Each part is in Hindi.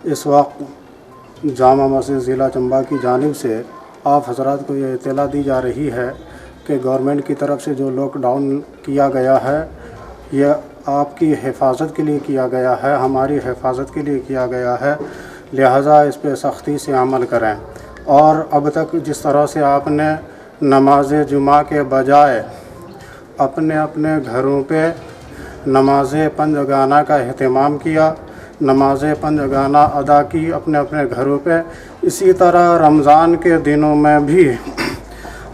इस वक्त जामा मस्जिद ज़िला चंबा की जानिब से आप हजरात को ये इत्तला दी जा रही है कि गवर्नमेंट की तरफ से जो लॉकडाउन किया गया है यह आपकी हिफाजत के लिए किया गया है, हमारी हिफाजत के लिए किया गया है। लिहाजा इस पर सख्ती से अमल करें। और अब तक जिस तरह से आपने नमाज जुमा के बजाय अपने अपने घरों पे नमाज पंजगाना का अहतमाम किया, नमाज पंजगाना अदा की अपने अपने घरों पे, इसी तरह रमज़ान के दिनों में भी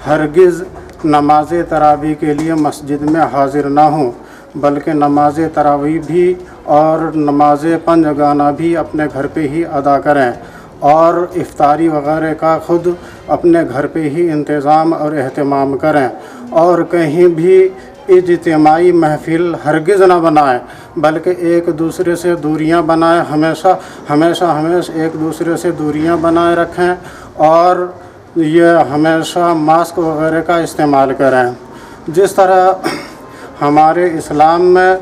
हरगिज़ नमाज तरावी के लिए मस्जिद में हाज़िर ना हों, बल्कि नमाज तरावी भी और नमाज पंजगाना भी अपने घर पे ही अदा करें और इफ्तारी वगैरह का ख़ुद अपने घर पे ही इंतज़ाम और अहतमाम करें। और कहीं भी इज्तिमाई महफ़िल हरगिज़ ना बनाएं, बल्कि एक दूसरे से दूरियां बनाएं, हमेशा एक दूसरे से दूरियां बनाए रखें और ये हमेशा मास्क वगैरह का इस्तेमाल करें। जिस तरह हमारे इस्लाम में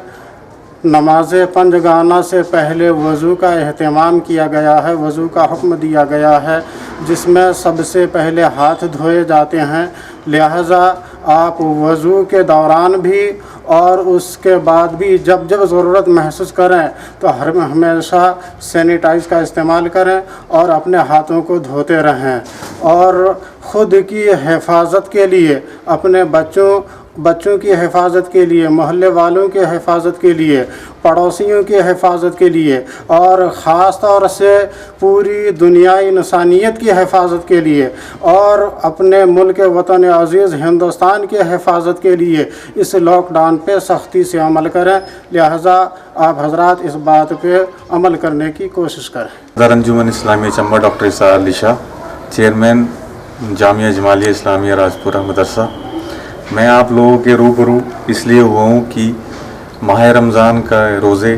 नमाज पंजगाना से पहले वज़ू का अहतमाम किया गया है, वज़ू का हुक्म दिया गया है, जिसमें सबसे पहले हाथ धोए जाते हैं। लिहाजा आप वज़ू के दौरान भी और उसके बाद भी जब जब ज़रूरत महसूस करें तो हमेशा सैनिटाइज़ का इस्तेमाल करें और अपने हाथों को धोते रहें। और ख़ुद की हिफाजत के लिए, अपने बच्चों की हिफाजत के लिए, मोहल्ले वालों की हिफाजत के लिए, पड़ोसियों की हिफाजत के लिए और ख़ास तौर से पूरी दुनिया इंसानियत की हिफाजत के लिए और अपने मुल्क वतन अज़ीज़ हिंदुस्तान की हिफाजत के लिए इस लॉकडाउन पे सख्ती से अमल करें। लिहाजा आप हजरात इस बात पे अमल करने की कोशिश करें। सदर अंजुमन इस्लामिया चंबा डॉक्टर इसा अली शाह, चेयरमैन जामिया जमालिया इस्लामिया राजपुरा मदरसा। मैं आप लोगों के रूबरू इसलिए हुआ हूँ कि माह रमज़ान का रोज़े,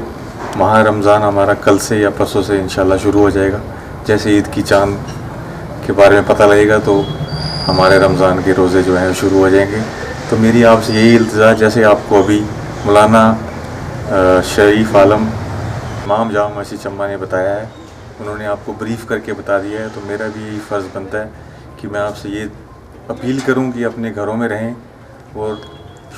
माह रमज़ान हमारा कल से या परसों से इंशाल्लाह शुरू हो जाएगा। जैसे ईद की चांद के बारे में पता लगेगा तो हमारे रमज़ान के रोज़े जो हैं शुरू हो जाएंगे। तो मेरी आपसे यही इल्तिजा, जैसे आपको अभी मौलाना शरीफ आलम इमाम जामा मस्जिद चंबा ने बताया है, उन्होंने आपको ब्रीफ़ करके बता दिया है, तो मेरा भी यही फ़र्ज़ बनता है कि मैं आपसे ये अपील करूं कि अपने घरों में रहें और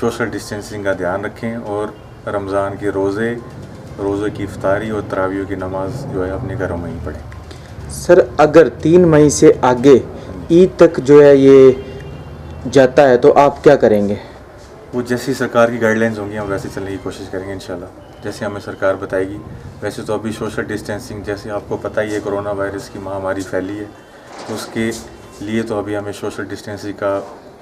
सोशल डिस्टेंसिंग का ध्यान रखें और रमज़ान के रोज़े की इफ्तारी और तरावियों की नमाज़ जो है अपने घरों में ही पढ़ें। सर, अगर 3 मई से आगे ईद तक जो है ये जाता है तो आप क्या करेंगे? वो जैसी सरकार की गाइडलाइंस होंगी हम वैसे चलने की कोशिश करेंगे इंशाल्लाह, जैसे हमें सरकार बताएगी। वैसे तो अभी सोशल डिस्टेंसिंग, जैसे आपको पता ही है कोरोना वायरस की महामारी फैली है, तो उसके लिए तो अभी हमें सोशल डिस्टेंसिंग का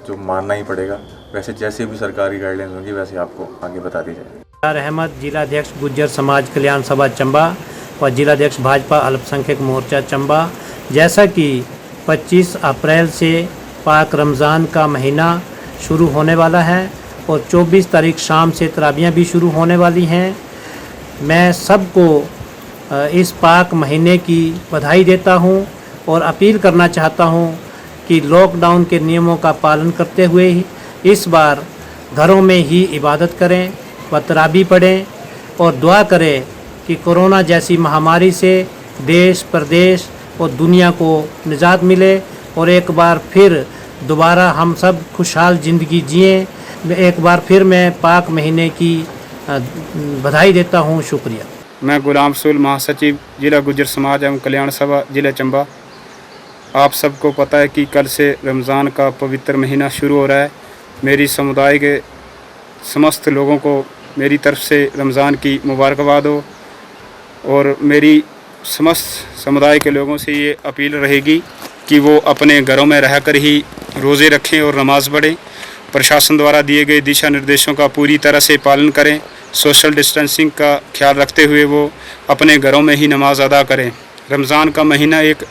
जो मानना ही पड़ेगा। वैसे जैसे भी सरकारी गाइडलाइंस होंगी वैसे आपको आगे बता दी जाए। अहमद, जिलाध्यक्ष गुज्जर समाज कल्याण सभा चंबा व जिलाध्यक्ष भाजपा अल्पसंख्यक मोर्चा चंबा। जैसा कि 25 अप्रैल से पाक रमज़ान का महीना शुरू होने वाला है और 24 तारीख शाम से तरावियाँ भी शुरू होने वाली हैं, मैं सबको इस पाक महीने की बधाई देता हूँ और अपील करना चाहता हूँ कि लॉकडाउन के नियमों का पालन करते हुए इस बार घरों में ही इबादत करें व तरावी पढ़ें और दुआ करें कि कोरोना जैसी महामारी से देश प्रदेश और दुनिया को निजात मिले और एक बार फिर दोबारा हम सब खुशहाल ज़िंदगी जिएं। एक बार फिर मैं पाक महीने की बधाई देता हूँ। शुक्रिया। मैं गुलाम रसूल, महासचिव जिला गुज्जर समाज एवं कल्याण सभा जिला चंबा। आप सबको पता है कि कल से रमज़ान का पवित्र महीना शुरू हो रहा है। मेरी समुदाय के समस्त लोगों को मेरी तरफ से रमज़ान की मुबारकबाद हो और मेरी समस्त समुदाय के लोगों से ये अपील रहेगी कि वो अपने घरों में रहकर ही रोज़े रखें और नमाज़ पढ़ें। प्रशासन द्वारा दिए गए दिशा निर्देशों का पूरी तरह से पालन करें। सोशल डिस्टेंसिंग का ख्याल रखते हुए वो अपने घरों में ही नमाज़ अदा करें। रमज़ान का महीना एक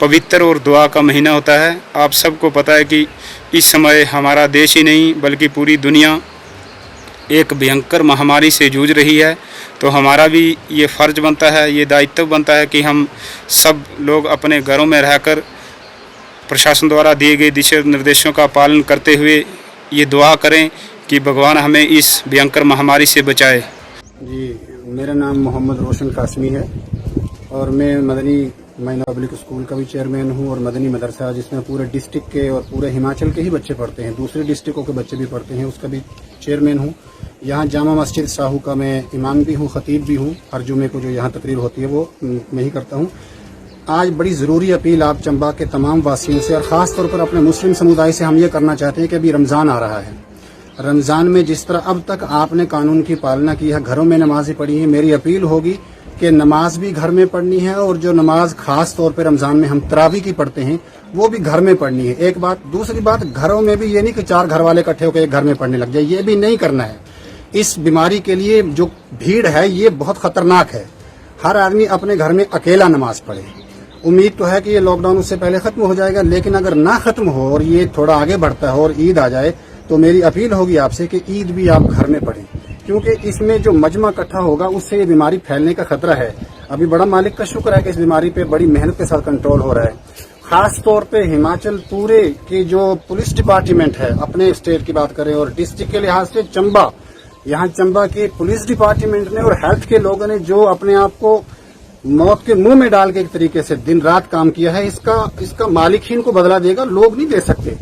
पवित्र और दुआ का महीना होता है। आप सबको पता है कि इस समय हमारा देश ही नहीं बल्कि पूरी दुनिया एक भयंकर महामारी से जूझ रही है। तो हमारा भी ये फ़र्ज़ बनता है, ये दायित्व बनता है कि हम सब लोग अपने घरों में रहकर प्रशासन द्वारा दिए गए दिशा निर्देशों का पालन करते हुए ये दुआ करें कि भगवान हमें इस भयंकर महामारी से बचाए। जी, मेरा नाम मोहम्मद रोशन कासमी है और मैं मदनी माइनर पब्लिक स्कूल का भी चेयरमैन हूँ और मदनी मदरसा जिसमें पूरे डिस्ट्रिक्ट के और पूरे हिमाचल के ही बच्चे पढ़ते हैं, दूसरे डिस्ट्रिक्टों के बच्चे भी पढ़ते हैं, उसका भी चेयरमैन हूँ। यहाँ जामा मस्जिद साहू का मैं इमाम भी हूँ, खतीब भी हूँ। हर जुमे को जो यहाँ तकरीर होती है वो मैं ही करता हूँ। आज बड़ी ज़रूरी अपील आप चंबा के तमाम वासियों से और ख़ास तौर पर अपने मुस्लिम समुदाय से हम ये करना चाहते हैं कि अभी रमज़ान आ रहा है। रमज़ान में जिस तरह अब तक आपने कानून की पालना की है, घरों में नमाज़ें पढ़ी हैं, मेरी अपील होगी कि नमाज भी घर में पढ़नी है और जो नमाज खास तौर पर रमज़ान में हम तरावी की पढ़ते हैं वो भी घर में पढ़नी है। एक बात। दूसरी बात, घरों में भी ये नहीं कि 4 घर वाले इकट्ठे होकर एक घर में पढ़ने लग जाए, ये भी नहीं करना है। इस बीमारी के लिए जो भीड़ है ये बहुत ख़तरनाक है। हर आदमी अपने घर में अकेला नमाज पढ़े। उम्मीद तो है कि ये लॉकडाउन उससे पहले ख़त्म हो जाएगा, लेकिन अगर ना ख़त्म हो और ये थोड़ा आगे बढ़ता है और ईद आ जाए तो मेरी अपील होगी आपसे कि ईद भी आप घर में पढ़ें, क्योंकि इसमें जो मजमा इकट्ठा होगा उससे ये बीमारी फैलने का खतरा है। अभी बड़ा मालिक का शुक्र है कि इस बीमारी पे बड़ी मेहनत के साथ कंट्रोल हो रहा है। खास तौर पे हिमाचल पूरे की जो पुलिस डिपार्टमेंट है, अपने स्टेट की बात करें और डिस्ट्रिक्ट के लिहाज से चंबा, यहाँ चंबा के पुलिस डिपार्टमेंट ने और हेल्थ के लोगों ने जो अपने आप को मौत के मुंह में डाल के एक तरीके से दिन रात काम किया है, इसका मालिक ही इनको बदला देगा, लोग नहीं दे सकते।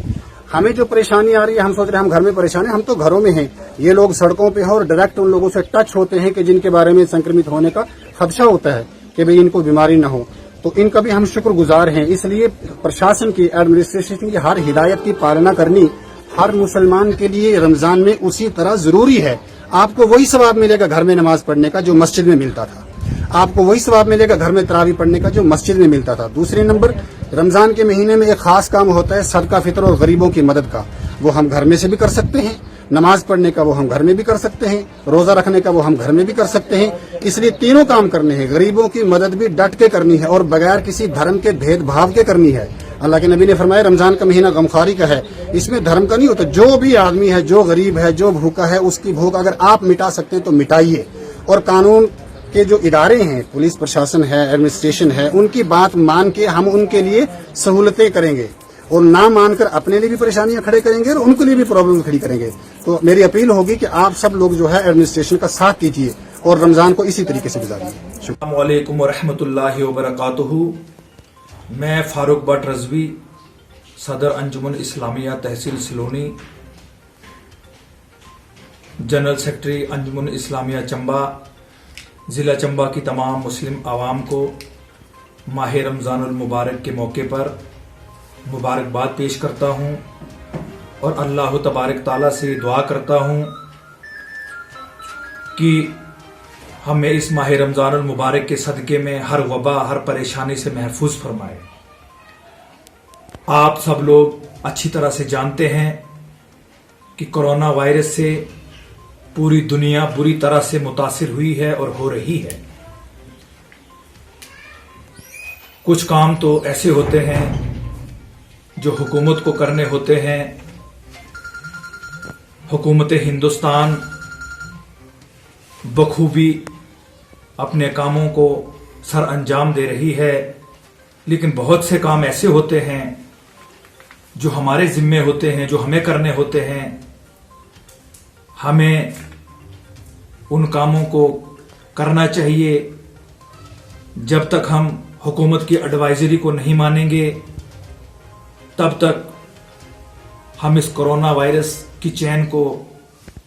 हमें जो परेशानी आ रही है, हम सोच रहे हैं हम घर में परेशान हैं, हम तो घरों में हैं। ये लोग सड़कों पे हैं और डायरेक्ट उन लोगों से टच होते हैं कि जिनके बारे में संक्रमित होने का खदशा होता है कि भाई इनको बीमारी न हो, तो इनका भी हम शुक्रगुजार हैं। इसलिए प्रशासन की, एडमिनिस्ट्रेशन की हर हिदायत की पालना करनी हर मुसलमान के लिए रमजान में उसी तरह जरूरी है। आपको वही सवाब मिलेगा घर में नमाज पढ़ने का जो मस्जिद में मिलता था, आपको वही सवाब मिलेगा घर में तरावी पढ़ने का जो मस्जिद में मिलता था। दूसरे नंबर, रमजान के महीने में एक खास काम होता है सदका फितर और गरीबों की मदद का। वो हम घर में से भी कर सकते हैं, नमाज पढ़ने का वो हम घर में भी कर सकते हैं, रोजा रखने का वो हम घर में भी कर सकते हैं। इसलिए तीनों काम करने हैं। गरीबों की मदद भी डट के करनी है और बगैर किसी धर्म के भेदभाव के करनी है। अल्लाह के नबी ने फरमाया रमजान का महीना गमखारी का है, इसमें धर्म का नहीं होता। जो भी आदमी है, जो गरीब है, जो भूखा है, उसकी भूख अगर आप मिटा सकते हैं तो मिटाइए। और कानून के जो इदारे हैं, पुलिस प्रशासन है, एडमिनिस्ट्रेशन है, उनकी बात मान के हम उनके लिए सहूलतें करेंगे और ना मानकर अपने लिए भी परेशानियां खड़े करेंगे और उनके लिए भी प्रॉब्लम खड़ी करेंगे। तो मेरी अपील होगी कि आप सब लोग जो है एडमिनिस्ट्रेशन का साथ दीजिए और रमजान को इसी तरीके से गुजारिए। अस्सलामु अलैकुम व रहमतुल्लाहि व बरकातुहू। मैं फारूक बट रज़वी, सदर अंजुमन इस्लामिया तहसील सिलोनी, जनरल सेक्रेटरी अंजुमन इस्लामिया चंबा, ज़िला चंबा की तमाम मुस्लिम आवाम को माह रमज़ानुल मुबारक के मौके पर मुबारकबाद पेश करता हूँ और अल्लाह तबारक ताला से दुआ करता हूँ कि हमें इस माह रमज़ानुल मुबारक के सदक़े में हर वबा, हर परेशानी से महफूज फरमाए। आप सब लोग अच्छी तरह से जानते हैं कि कोरोना वायरस से पूरी दुनिया बुरी तरह से मुतासिर हुई है और हो रही है। कुछ काम तो ऐसे होते हैं जो हुकूमत को करने होते हैं। हुकूमत हिंदुस्तान बखूबी अपने कामों को सर अंजाम दे रही है, लेकिन बहुत से काम ऐसे होते हैं जो हमारे जिम्मे होते हैं, जो हमें करने होते हैं। हमें उन कामों को करना चाहिए। जब तक हम हुकूमत की एडवाइजरी को नहीं मानेंगे तब तक हम इस कोरोना वायरस की चैन को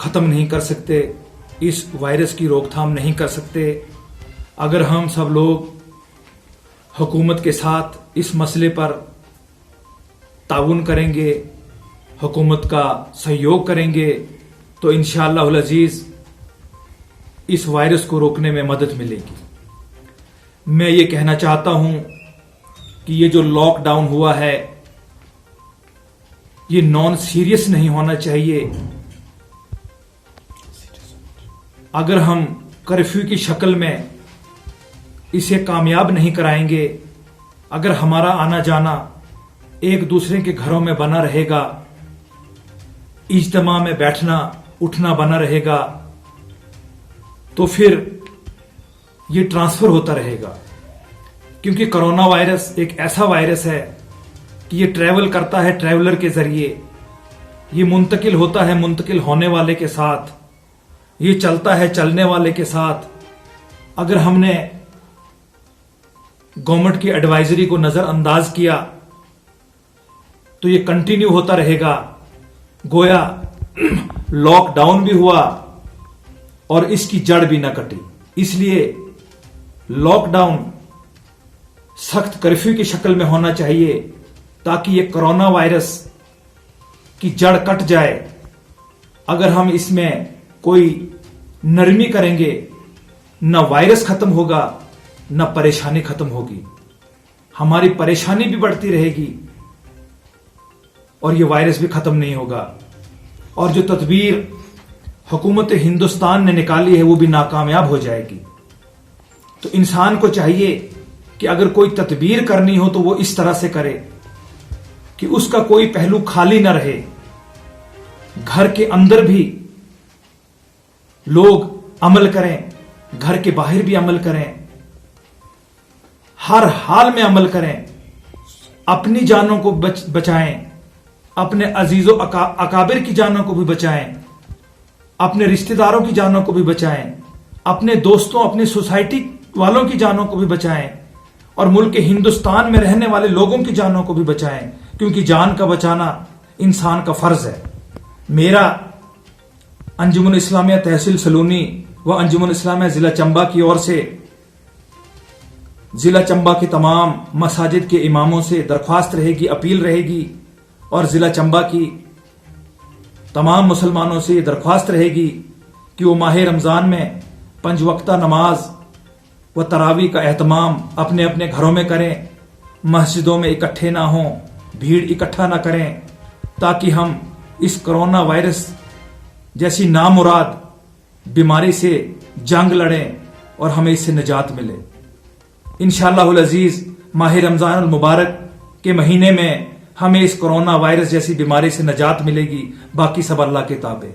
ख़त्म नहीं कर सकते, इस वायरस की रोकथाम नहीं कर सकते। अगर हम सब लोग हुकूमत के साथ इस मसले पर ताउन करेंगे, हुकूमत का सहयोग करेंगे, तो इंशाअल्लाहुल अज़ीज़ इस वायरस को रोकने में मदद मिलेगी। मैं ये कहना चाहता हूं कि ये जो लॉकडाउन हुआ है ये नॉन सीरियस नहीं होना चाहिए। अगर हम कर्फ्यू की शक्ल में इसे कामयाब नहीं कराएंगे, अगर हमारा आना जाना एक दूसरे के घरों में बना रहेगा, इज्तिमा में बैठना उठना बना रहेगा, तो फिर ये ट्रांसफर होता रहेगा। क्योंकि कोरोना वायरस एक ऐसा वायरस है कि ये ट्रैवल करता है ट्रैवलर के जरिए, ये मुंतकिल होता है मुंतकिल होने वाले के साथ, ये चलता है चलने वाले के साथ। अगर हमने गवर्नमेंट की एडवाइजरी को नजरअंदाज किया तो ये कंटिन्यू होता रहेगा। गोया लॉकडाउन भी हुआ और इसकी जड़ भी न कटी। इसलिए लॉकडाउन सख्त कर्फ्यू की शक्ल में होना चाहिए ताकि ये कोरोना वायरस की जड़ कट जाए। अगर हम इसमें कोई नरमी करेंगे न वायरस खत्म होगा न परेशानी खत्म होगी, हमारी परेशानी भी बढ़ती रहेगी और यह वायरस भी खत्म नहीं होगा। और जो तदबीर हुकूमत हिंदुस्तान ने निकाली है वो भी नाकामयाब हो जाएगी। तो इंसान को चाहिए कि अगर कोई तदबीर करनी हो तो वो इस तरह से करे कि उसका कोई पहलू खाली ना रहे। घर के अंदर भी लोग अमल करें, घर के बाहर भी अमल करें, हर हाल में अमल करें, अपनी जानों को बचाएं, अपने अजीजों अकाबिर की जानों को भी बचाएं, अपने रिश्तेदारों की जानों को भी बचाएं, अपने दोस्तों अपनी सोसाइटी वालों की जानों को भी बचाएं और मुल्क हिंदुस्तान में रहने वाले लोगों की जानों को भी बचाएं, क्योंकि जान का बचाना इंसान का फर्ज है। मेरा अंजुमन इस्लामिया तहसील सलूनी व अंजुमन इस्लामिया जिला चंबा की ओर से जिला चंबा के तमाम मसाजिद के इमामों से दरख्वास्त रहेगी, अपील रहेगी और जिला चंबा की तमाम मुसलमानों से दरख्वास्त रहेगी कि वो माह रमजान में 5 वक्ता नमाज व तरावी का एहतमाम अपने अपने घरों में करें, मस्जिदों में इकट्ठे ना हों, भीड़ इकट्ठा ना करें, ताकि हम इस कोरोना वायरस जैसी नामुराद बीमारी से जंग लड़ें और हमें इससे निजात मिले। इंशाअल्लाहुल अजीज माह रमजान मुबारक के महीने में हमें इस कोरोना वायरस जैसी बीमारी से निजात मिलेगी। बाकी सब अल्लाह के ताबे।